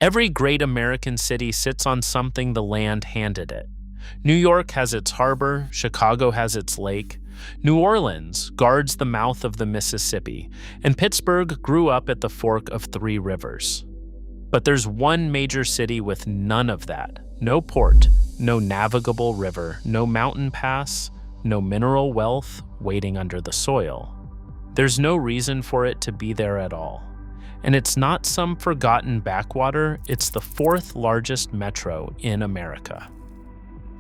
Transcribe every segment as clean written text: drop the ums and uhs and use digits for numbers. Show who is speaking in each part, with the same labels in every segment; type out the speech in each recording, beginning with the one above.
Speaker 1: Every great American city sits on something the land handed it. New York has its harbor, Chicago has its lake, New Orleans guards the mouth of the Mississippi, and Pittsburgh grew up at the fork of 3 rivers. But there's one major city with none of that. No port, no navigable river, no mountain pass, no mineral wealth waiting under the soil. There's no reason for it to be there at all. And it's not some forgotten backwater, it's the 4th largest metro in America.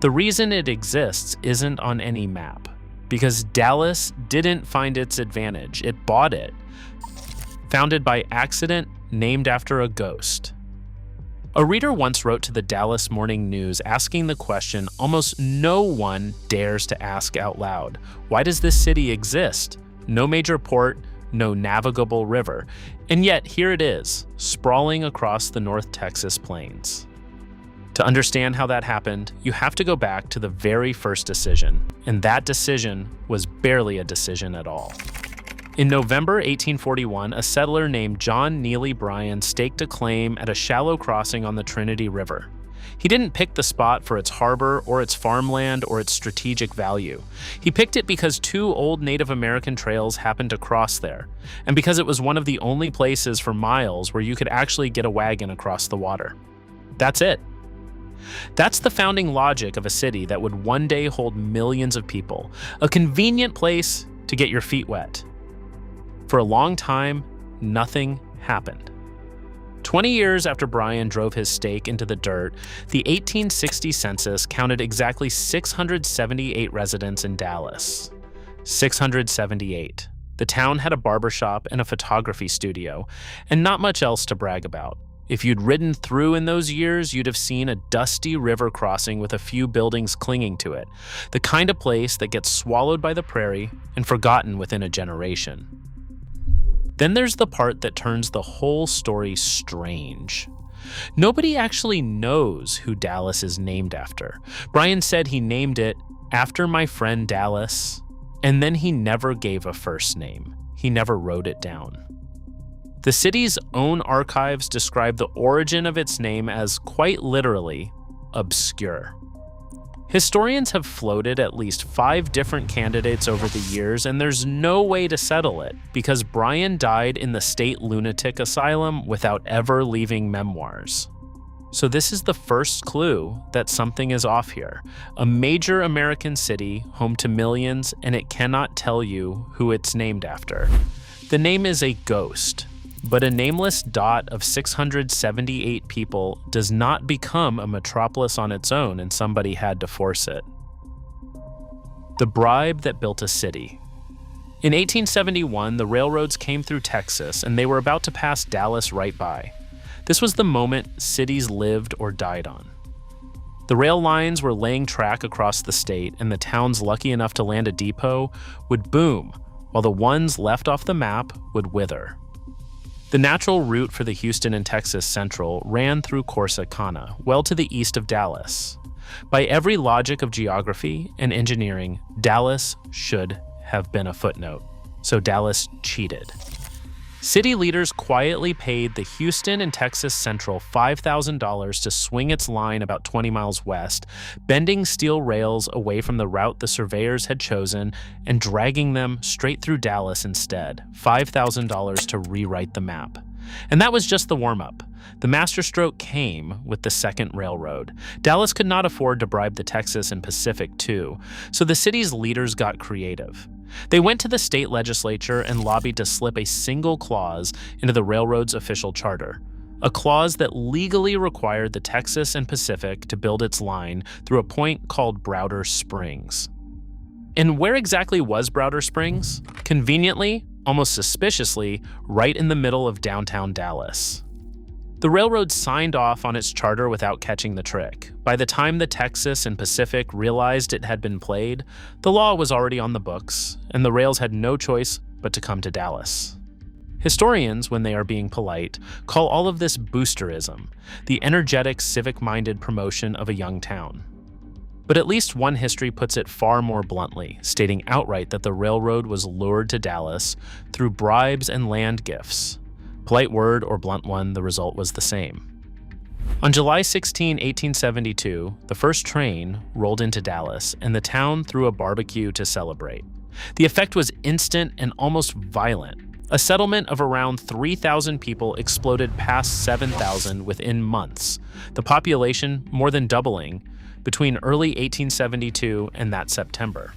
Speaker 1: The reason it exists isn't on any map, because Dallas didn't find its advantage, it bought it. Founded by accident, named after a ghost. A reader once wrote to the Dallas Morning News asking the question almost no one dares to ask out loud. Why does this city exist? No major port, no navigable river, and yet here it is, sprawling across the North Texas plains. To understand how that happened, you have to go back to the very first decision, and that decision was barely a decision at all. In November 1841, a settler named John Neely Bryan staked a claim at a shallow crossing on the Trinity River. He didn't pick the spot for its harbor or its farmland or its strategic value. He picked it because 2 old Native American trails happened to cross there, and because it was one of the only places for miles where you could actually get a wagon across the water. That's it. That's the founding logic of a city that would one day hold millions of people, a convenient place to get your feet wet. For a long time, nothing happened. 20 years after Bryan drove his stake into the dirt, the 1860 census counted exactly 678 residents in Dallas. 678. The town had a barbershop and a photography studio, and not much else to brag about. If you'd ridden through in those years, you'd have seen a dusty river crossing with a few buildings clinging to it, the kind of place that gets swallowed by the prairie and forgotten within a generation. Then there's the part that turns the whole story strange. Nobody actually knows who Dallas is named after. Bryan said he named it after my friend Dallas, and then he never gave a first name. He never wrote it down. The city's own archives describe the origin of its name as quite literally obscure. Historians have floated at least 5 different candidates over the years, and there's no way to settle it because Bryan died in the state lunatic asylum without ever leaving memoirs. So this is the first clue that something is off here. A major American city, home to millions, and it cannot tell you who it's named after. The name is a ghost. But a nameless dot of 678 people does not become a metropolis on its own, and somebody had to force it. The bribe that built a city. In 1871, the railroads came through Texas, and they were about to pass Dallas right by. This was the moment cities lived or died on. The rail lines were laying track across the state, and the towns lucky enough to land a depot would boom, while the ones left off the map would wither. The natural route for the Houston and Texas Central ran through Corsicana, well to the east of Dallas. By every logic of geography and engineering, Dallas should have been a footnote. So Dallas cheated. City leaders quietly paid the Houston and Texas Central $5,000 to swing its line about 20 miles west, bending steel rails away from the route the surveyors had chosen and dragging them straight through Dallas instead, $5,000 to rewrite the map. And that was just the warm-up. The masterstroke came with the second railroad. Dallas could not afford to bribe the Texas and Pacific too, so the city's leaders got creative. They went to the state legislature and lobbied to slip a single clause into the railroad's official charter, a clause that legally required the Texas and Pacific to build its line through a point called Browder Springs. And where exactly was Browder Springs? Conveniently, almost suspiciously, right in the middle of downtown Dallas. The railroad signed off on its charter without catching the trick. By the time the Texas and Pacific realized it had been played, the law was already on the books, and the rails had no choice but to come to Dallas. Historians, when they are being polite, call all of this boosterism, the energetic, civic-minded promotion of a young town. But at least one history puts it far more bluntly, stating outright that the railroad was lured to Dallas through bribes and land gifts. Polite word or blunt one, the result was the same. On July 16, 1872, the first train rolled into Dallas, and the town threw a barbecue to celebrate. The effect was instant and almost violent. A settlement of around 3,000 people exploded past 7,000 within months, the population more than doubling between early 1872 and that September.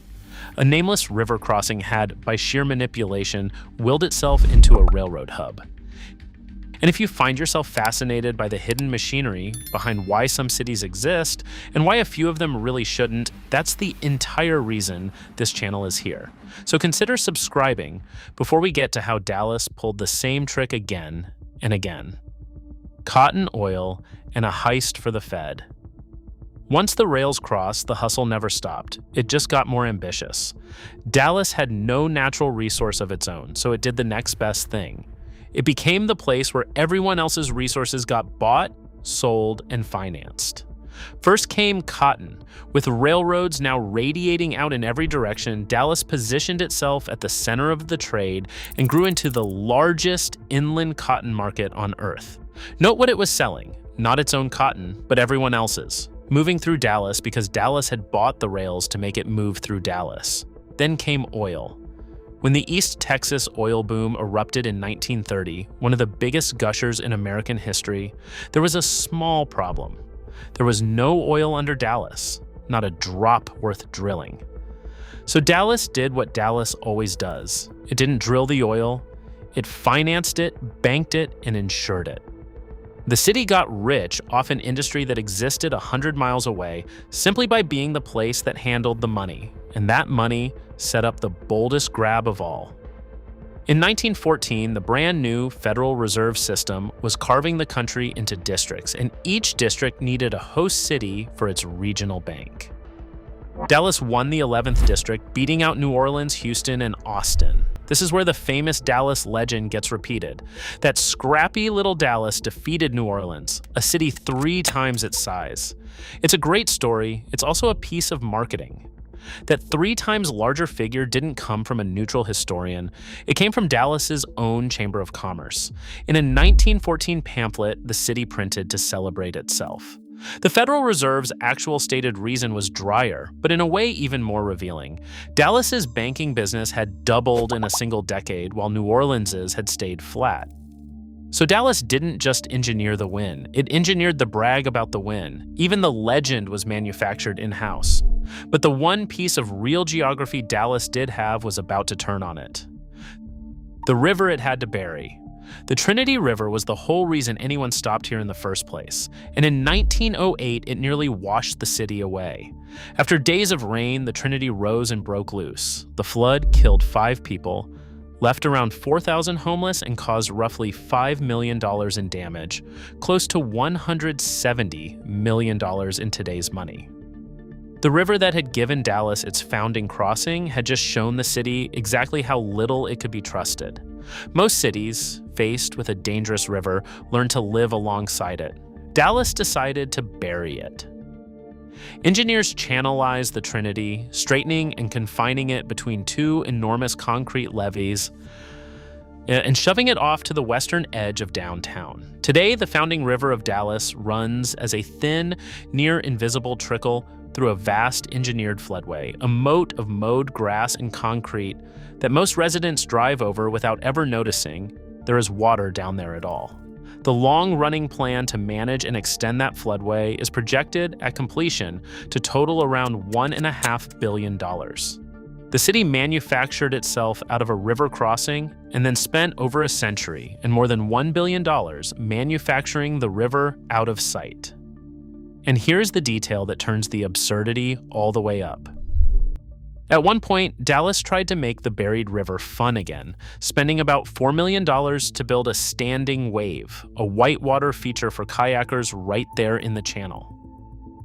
Speaker 1: A nameless river crossing had, by sheer manipulation, willed itself into a railroad hub. And if you find yourself fascinated by the hidden machinery behind why some cities exist and why a few of them really shouldn't, that's the entire reason this channel is here. So consider subscribing before we get to how Dallas pulled the same trick again and again. Cotton oil and a heist for the Fed. Once the rails crossed, the hustle never stopped. It just got more ambitious. Dallas had no natural resource of its own, so it did the next best thing. It became the place where everyone else's resources got bought, sold, and financed. First came cotton. With railroads now radiating out in every direction, Dallas positioned itself at the center of the trade and grew into the largest inland cotton market on Earth. Note what it was selling, not its own cotton, but everyone else's. Moving through Dallas because Dallas had bought the rails to make it move through Dallas. Then came oil. When the East Texas oil boom erupted in 1930, one of the biggest gushers in American history, there was a small problem. There was no oil under Dallas, not a drop worth drilling. So Dallas did what Dallas always does. It didn't drill the oil, it financed it, banked it, and insured it. The city got rich off an industry that existed 100 miles away simply by being the place that handled the money, and that money set up the boldest grab of all. In 1914, the brand new Federal Reserve System was carving the country into districts, and each district needed a host city for its regional bank. Dallas won the 11th district, beating out New Orleans, Houston, and Austin. This is where the famous Dallas legend gets repeated. That scrappy little Dallas defeated New Orleans, a city 3 times its size. It's a great story. It's also a piece of marketing. That 3 times larger figure didn't come from a neutral historian. It came from Dallas's own Chamber of Commerce. In a 1914 pamphlet the city printed to celebrate itself. The Federal Reserve's actual stated reason was drier, but in a way even more revealing. Dallas's banking business had doubled in a single decade, while New Orleans's had stayed flat. So Dallas didn't just engineer the win, it engineered the brag about the win. Even the legend was manufactured in-house. But the one piece of real geography Dallas did have was about to turn on it. The river it had to bury. The Trinity River was the whole reason anyone stopped here in the first place, and in 1908 it nearly washed the city away. After days of rain, the Trinity rose and broke loose. The flood killed 5 people, left around 4,000 homeless, and caused roughly $5 million in damage, close to $170 million in today's money. The river that had given Dallas its founding crossing had just shown the city exactly how little it could be trusted. Most cities, faced with a dangerous river, learn to live alongside it. Dallas decided to bury it. Engineers channelized the Trinity, straightening and confining it between 2 enormous concrete levees and shoving it off to the western edge of downtown. Today, the founding river of Dallas runs as a thin, near-invisible trickle through a vast engineered floodway, a moat of mowed grass and concrete that most residents drive over without ever noticing there is water down there at all. The long-running plan to manage and extend that floodway is projected at completion to total around $1.5 billion. The city manufactured itself out of a river crossing and then spent over a century and more than $1 billion manufacturing the river out of sight. And here's the detail that turns the absurdity all the way up. At one point, Dallas tried to make the buried river fun again, spending about $4 million to build a standing wave, a whitewater feature for kayakers right there in the channel.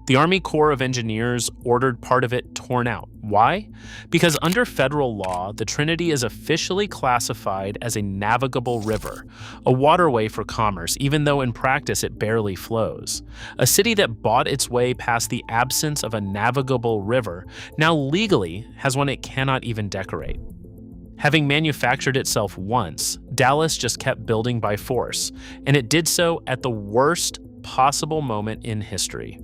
Speaker 1: The Army Corps of Engineers ordered part of it torn out. Why? Because under federal law, the Trinity is officially classified as a navigable river, a waterway for commerce, even though in practice it barely flows. A city that bought its way past the absence of a navigable river now legally has one it cannot even decorate. Having manufactured itself once, Dallas just kept building by force, and it did so at the worst possible moment in history.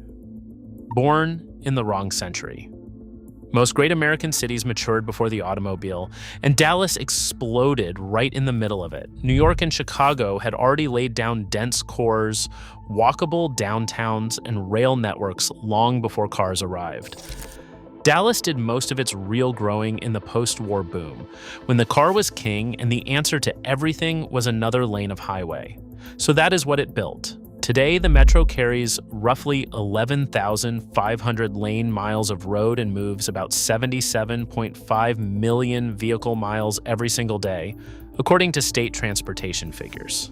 Speaker 1: Born in the wrong century. Most great American cities matured before the automobile, and Dallas exploded right in the middle of it. New York and Chicago had already laid down dense cores, walkable downtowns, and rail networks long before cars arrived. Dallas did most of its real growing in the post-war boom, when the car was king and the answer to everything was another lane of highway. So that is what it built. Today, the metro carries roughly 11,500 lane miles of road and moves about 77.5 million vehicle miles every single day, according to state transportation figures.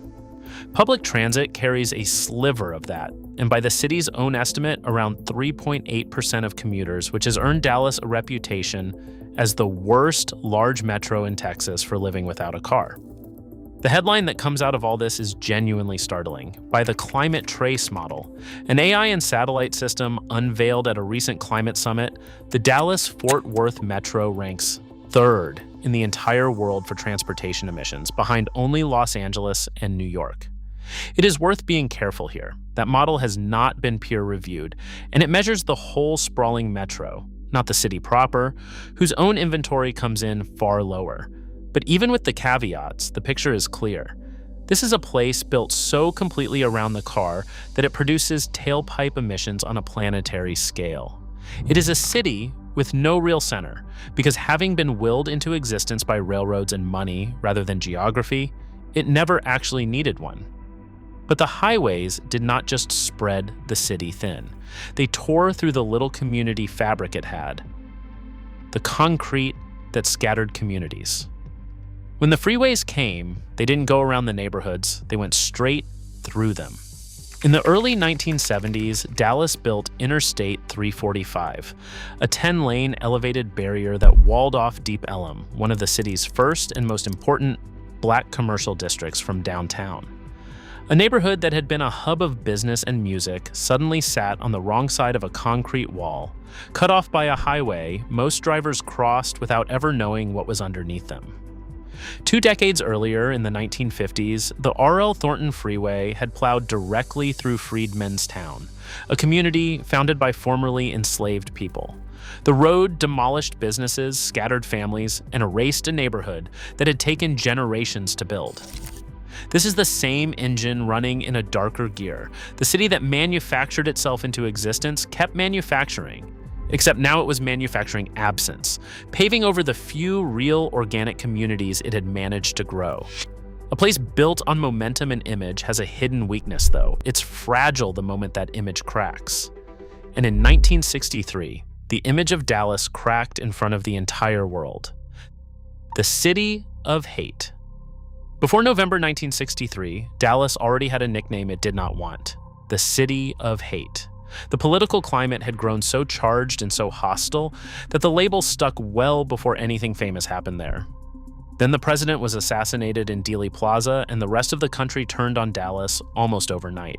Speaker 1: Public transit carries a sliver of that, and by the city's own estimate, around 3.8% of commuters, which has earned Dallas a reputation as the worst large metro in Texas for living without a car. The headline that comes out of all this is genuinely startling. By the Climate Trace model, an AI and satellite system unveiled at a recent climate summit, the Dallas-Fort Worth Metro ranks third in the entire world for transportation emissions, behind only Los Angeles and New York. It is worth being careful here. That model has not been peer-reviewed, and it measures the whole sprawling metro, not the city proper, whose own inventory comes in far lower. But even with the caveats, the picture is clear. This is a place built so completely around the car that it produces tailpipe emissions on a planetary scale. It is a city with no real center, because having been willed into existence by railroads and money rather than geography, it never actually needed one. But the highways did not just spread the city thin. They tore through the little community fabric it had, the concrete that scattered communities. When the freeways came, they didn't go around the neighborhoods, they went straight through them. In the early 1970s, Dallas built Interstate 345, a 10-lane elevated barrier that walled off Deep Ellum, one of the city's first and most important black commercial districts, from downtown. A neighborhood that had been a hub of business and music suddenly sat on the wrong side of a concrete wall. Cut off by a highway, most drivers crossed without ever knowing what was underneath them. 2 decades earlier, in the 1950s, the R.L. Thornton Freeway had plowed directly through Freedmen's Town, a community founded by formerly enslaved people. The road demolished businesses, scattered families, and erased a neighborhood that had taken generations to build. This is the same engine running in a darker gear. The city that manufactured itself into existence kept manufacturing, except now it was manufacturing absence, paving over the few real organic communities it had managed to grow. A place built on momentum and image has a hidden weakness, though. It's fragile the moment that image cracks. And in 1963, the image of Dallas cracked in front of the entire world. The city of hate. Before November 1963, Dallas already had a nickname it did not want: the City of Hate. The political climate had grown so charged and so hostile that the label stuck well before anything famous happened there. Then the president was assassinated in Dealey Plaza, and the rest of the country turned on Dallas almost overnight.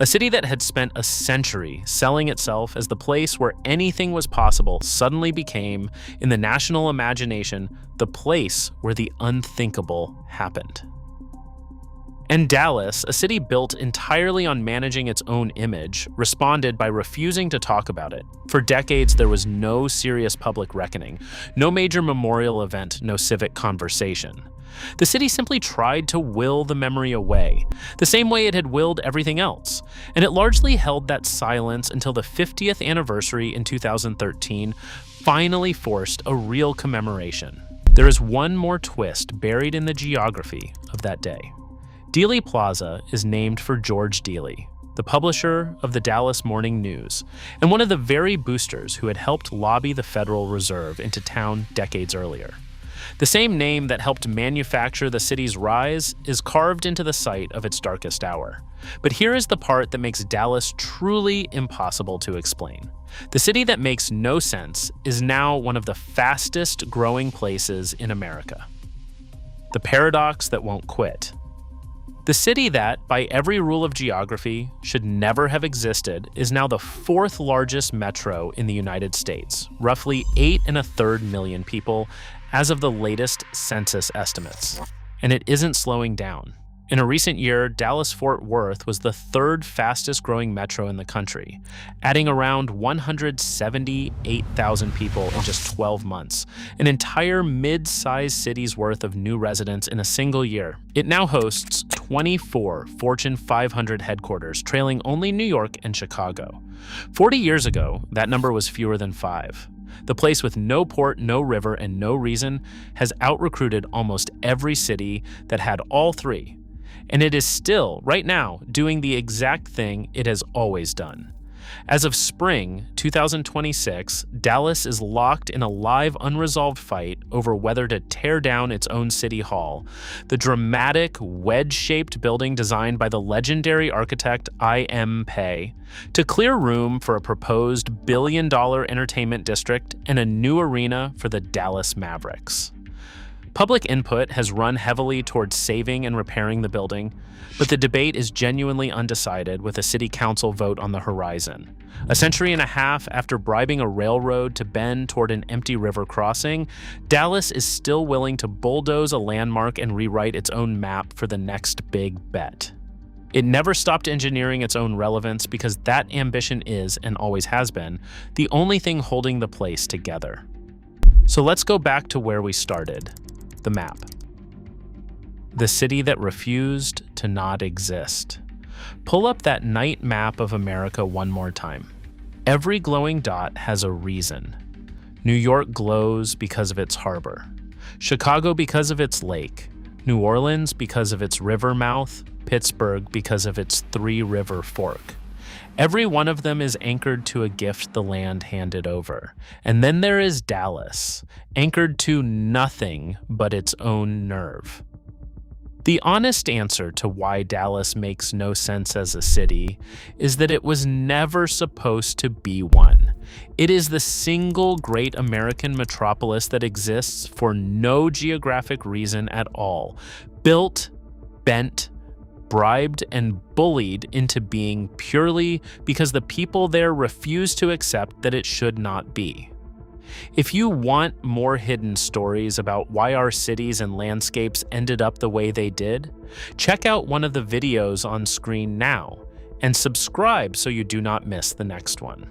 Speaker 1: A city that had spent a century selling itself as the place where anything was possible suddenly became, in the national imagination, the place where the unthinkable happened. And Dallas, a city built entirely on managing its own image, responded by refusing to talk about it. For decades, there was no serious public reckoning, no major memorial event, no civic conversation. The city simply tried to will the memory away, the same way it had willed everything else, and it largely held that silence until the 50th anniversary in 2013 finally forced a real commemoration. There is one more twist buried in the geography of that day. Dealey Plaza is named for George Dealey, the publisher of the Dallas Morning News, and one of the very boosters who had helped lobby the Federal Reserve into town decades earlier. The same name that helped manufacture the city's rise is carved into the site of its darkest hour. But here is the part that makes Dallas truly impossible to explain. The city that makes no sense is now one of the fastest growing places in America. The paradox that won't quit. The city that, by every rule of geography, should never have existed is now the 4th largest metro in the United States, roughly 8.25 million people as of the latest census estimates. And it isn't slowing down. In a recent year, Dallas-Fort Worth was the third fastest growing metro in the country, adding around 178,000 people in just 12 months, an entire mid-sized city's worth of new residents in a single year. It now hosts 24 Fortune 500 headquarters, trailing only New York and Chicago. 40 years ago, that number was fewer than 5. The place with no port, no river, and no reason has out-recruited almost every city that had all three. And it is still, right now, doing the exact thing it has always done. As of spring 2026, Dallas is locked in a live, unresolved fight over whether to tear down its own city hall, the dramatic, wedge-shaped building designed by the legendary architect I.M. Pei, to clear room for a proposed billion-dollar entertainment district and a new arena for the Dallas Mavericks. Public input has run heavily towards saving and repairing the building, but the debate is genuinely undecided with a city council vote on the horizon. A century and a half after bribing a railroad to bend toward an empty river crossing, Dallas is still willing to bulldoze a landmark and rewrite its own map for the next big bet. It never stopped engineering its own relevance because that ambition is, and always has been, the only thing holding the place together. So let's go back to where we started. The map. The city that refused to not exist. Pull up that night map of America one more time. Every glowing dot has a reason. New York glows because of its harbor. Chicago because of its lake. New Orleans because of its river mouth. Pittsburgh because of its three-river fork. Every one of them is anchored to a gift the land handed over. And then there is Dallas, anchored to nothing but its own nerve. The honest answer to why Dallas makes no sense as a city is that it was never supposed to be one. It is the single great American metropolis that exists for no geographic reason at all, built, bent, bribed, and bullied into being purely because the people there refuse to accept that it should not be. If you want more hidden stories about why our cities and landscapes ended up the way they did, check out one of the videos on screen now, and subscribe so you do not miss the next one.